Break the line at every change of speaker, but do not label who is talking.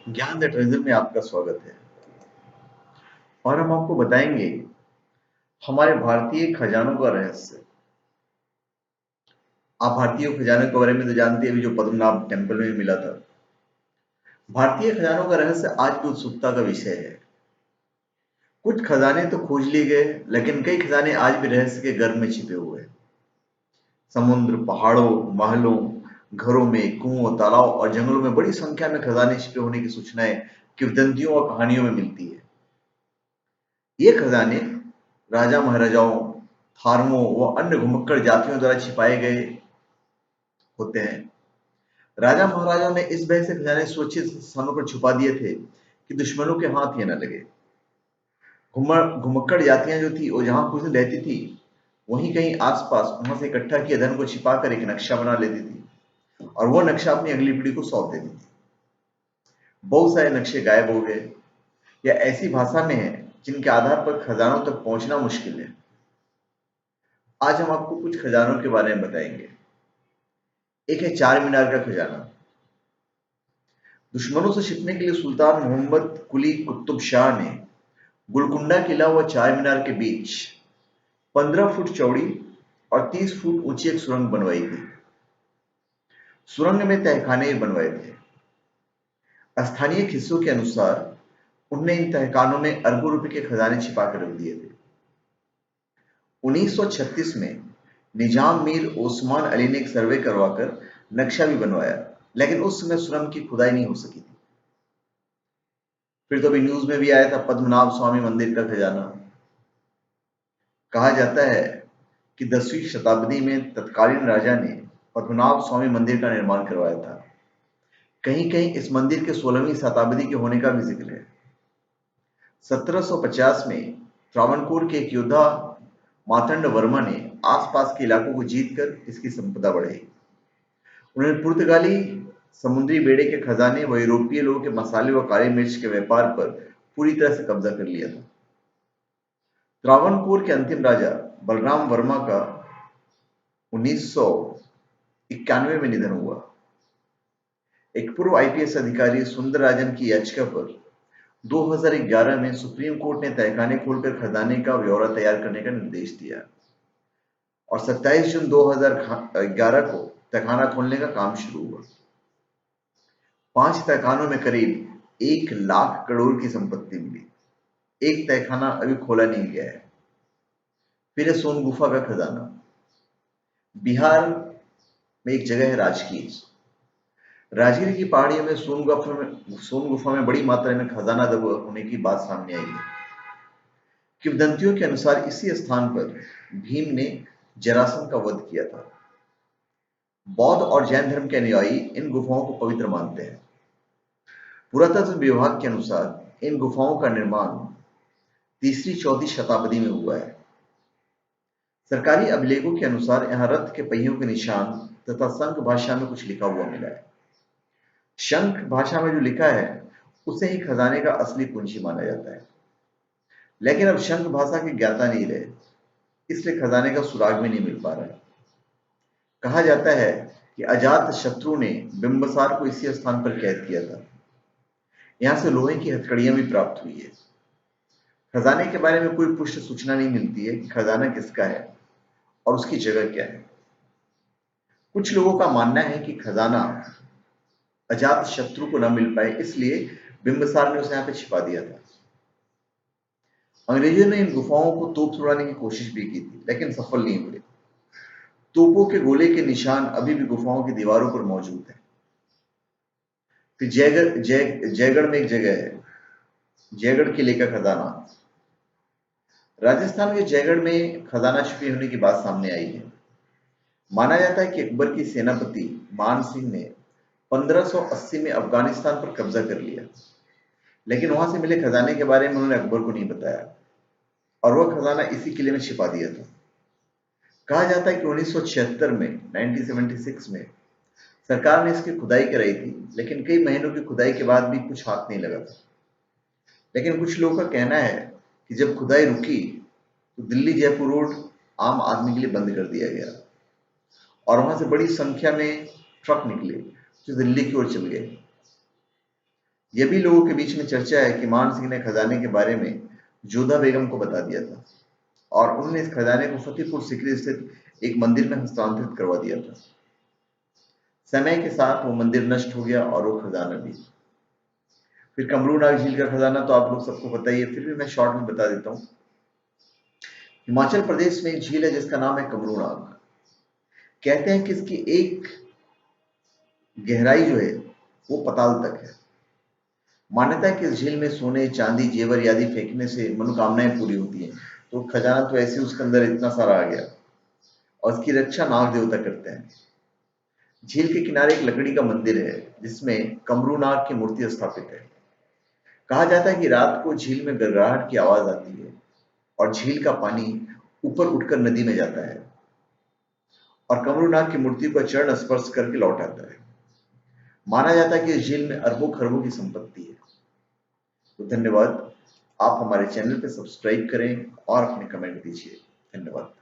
ज्ञान the treasure में आपका स्वागत है और हम आपको बताएंगे हमारे भारतीय खजानों का रहस्य। आप भारतीय खजानों के बारे में तो जानते हैं, अभी जो पद्मनाभ टेम्पल में मिला था। भारतीय खजानों का रहस्य आज की उत्सुकता का विषय है। कुछ खजाने तो खोज लिए गए, लेकिन कई खजाने आज भी रहस्य के गर्भ में छिपे हुए हैं। समुद्र, पहाड़ों, महलों, घरों में, कुओं, तालाब और जंगलों में बड़ी संख्या में खजाने छिपे होने की सूचनाएं किंवदंतियों और कहानियों में मिलती है। ये खजाने राजा महाराजाओं, फार्मों व अन्य घुमक्कड़ जातियों द्वारा छिपाए गए होते हैं। राजा महाराजाओं ने इस वजह से खजाने सुरक्षित स्थानों पर छुपा दिए थे कि दुश्मनों के हाथ ये न लगे। घुमक्कड़ जातियां जो थी वो जहां कुछ दिन रहती थी, वहीं कहीं आसपास वहां से इकट्ठा किए धन को छिपाकर एक नक्शा बना लेती थी और वो नक्शा अपनी अगली पीढ़ी को सौंप देती थी। बहुत सारे नक्शे गायब हो गए या ऐसी भाषा में है जिनके आधार पर खजानों तक पहुंचना मुश्किल है। आज हम आपको कुछ खजानों के बारे में बताएंगे। एक है चार मीनार का खजाना। दुश्मनों से छिपने के लिए सुल्तान मोहम्मद कुली कुतुब शाह ने गोलकुंडा किला व चार मीनार के बीच 15 फुट चौड़ी और 30 फुट ऊंची एक सुरंग बनवाई थी। सुरंग में तहखाने बनवाए थे। स्थानीय किस्सों के अनुसार उनने इन तहखानों में अरबों रुपए के खजाने छिपा कर रख दिए थे। 1936 में निजाम मीर ओस्मान अली ने एक सर्वे करवाकर नक्शा भी बनवाया, लेकिन उस समय सुरंग की खुदाई नहीं हो सकी थी। फिर तो अभी न्यूज में भी आया था पद्मनाभ स्वामी मंदिर का खजाना। कहा जाता है कि 10वीं शताब्दी में तत्कालीन राजा ने पद्मनाभ स्वामी मंदिर का निर्माण करवाया था। कहीं कहीं इस मंदिर के 16वीं शताब्दी के होने का भी जिक्र है। 1750 में त्रावणकोर के एक योद्धा मार्तंड वर्मा ने आसपास के इलाकों को जीतकर इसकी संपदा बढ़ाई। उन्होंने पुर्तगाली समुद्री बेड़े के खजाने व यूरोपीय लोगों के मसाले व काली मिर्च के व्यापार पर पूरी तरह से कब्जा कर लिया था। त्रावणकोर के अंतिम राजा बलराम वर्मा का 1991 में निधन हुआ। एक पूर्व आईपीएस अधिकारी सुंदरराजन की याचिका पर 2011 में सुप्रीम कोर्ट ने तहखाने खोलकर खजाने का ब्यौरा तैयार करने का निर्देश दिया और 27 जून 2011 को तहखाना खोलने का काम शुरू हुआ। 5 तहखानों में करीब 1 लाख करोड़ की संपत्ति मिली। एक तहखाना अभी खोला नहीं गया है। फिर है सोन गुफा का खजाना। बिहार में एक जगह है राजगीर। राजगीर की पहाड़ियों में सोन गुफा में बड़ी मात्रा में खजाना दबा होने की बात सामने आई है। किंवदंतियों के अनुसार इसी स्थान पर भीम ने जरासंध का वध किया था। बौद्ध और जैन धर्म के अनुयायी इन गुफाओं को पवित्र मानते हैं। पुरातत्व विभाग के अनुसार इन गुफाओं का निर्माण 3री-4री शताब्दी में हुआ है। सरकारी अभिलेखों के अनुसार यहाँ रथ के पहियों के निशान तथा संघ भाषा में कुछ लिखा हुआ मिला है। शंख भाषा में जो लिखा है उसे ही खजाने का असली कुंजी माना जाता है, लेकिन अब शंख भाषा के ज्ञाता नहीं रहे, इसलिए खजाने का सुराग भी नहीं मिल पा रहा है। कहा जाता है कि अजात शत्रु ने बिंबसार को इसी स्थान पर कैद किया था। यहां से लोहे की हथकड़ियां भी प्राप्त हुई है। खजाने के बारे में कोई पुष्ट सूचना नहीं मिलती है कि खजाना किसका है और उसकी जगह क्या है। कुछ लोगों का मानना है कि खजाना अजात शत्रु को न मिल पाए, इसलिए बिंबसार ने उसे यहाँ पे छिपा दिया था। अंग्रेजों ने इन गुफाओं को तोप छुड़ाने की कोशिश भी की थी, लेकिन सफल नहीं हुए। तोपों के गोले के निशान अभी भी गुफाओं की दीवारों पर मौजूद हैं। फिर जयगढ़ में एक जगह है, जयगढ़ किले का खजाना। राजस्थान के जयगढ़ में खजाना छुपे होने की बात सामने आई है। माना जाता है कि अकबर की सेनापति मान सिंह ने 1580 में अफगानिस्तान पर कब्जा कर लिया, लेकिन वहां से मिले खजाने के बारे में उन्होंने अकबर को नहीं बताया और वह खजाना इसी किले में छिपा दिया था। कहा जाता है कि 1976 में 1976 में सरकार ने इसकी खुदाई कराई थी, लेकिन कई महीनों की खुदाई के बाद भी कुछ हाथ नहीं लगा था। लेकिन कुछ लोगों का कहना है कि जब खुदाई रुकी तो दिल्ली जयपुर रोड आम आदमी के लिए बंद कर दिया गया और वहां से बड़ी संख्या में ट्रक निकले जो दिल्ली की ओर चल गए। यह भी लोगों के बीच में चर्चा है कि मान सिंह ने खजाने के बारे में जोधा बेगम को बता दिया था और उन्होंने इस खजाने को फतेहपुर सीकरी स्थित एक मंदिर में हस्तांतरित करवा दिया था। समय के साथ वो मंदिर नष्ट हो गया और वो खजाना भी। फिर कमरूनाग झील का खजाना तो आप लोग सबको पता ही है, फिर भी मैं शॉर्ट में बता देता हूँ। हिमाचल प्रदेश में एक झील है जिसका नाम है कमरूनाग। कहते हैं कि इसकी एक गहराई जो है वो पताल तक है। मान्यता है कि इस झील में सोने, चांदी, जेवर आदि फेंकने से मनोकामनाएं पूरी होती हैं। तो खजाना तो ऐसे उसके अंदर इतना सारा आ गया और इसकी रक्षा नाग देवता करते हैं। झील के किनारे एक लकड़ी का मंदिर है जिसमें कमरूनाग की मूर्ति स्थापित है। कहा जाता है कि रात को झील में गड़गड़ाहट की आवाज आती है और झील का पानी ऊपर उठकर नदी में जाता है और कमरूनाग की मूर्ति को चरण स्पर्श करके लौट आता है। माना जाता है कि इस झील में अरबों खरबों की संपत्ति है। तो धन्यवाद। आप हमारे चैनल पे सब्सक्राइब करें और अपने कमेंट दीजिए। धन्यवाद।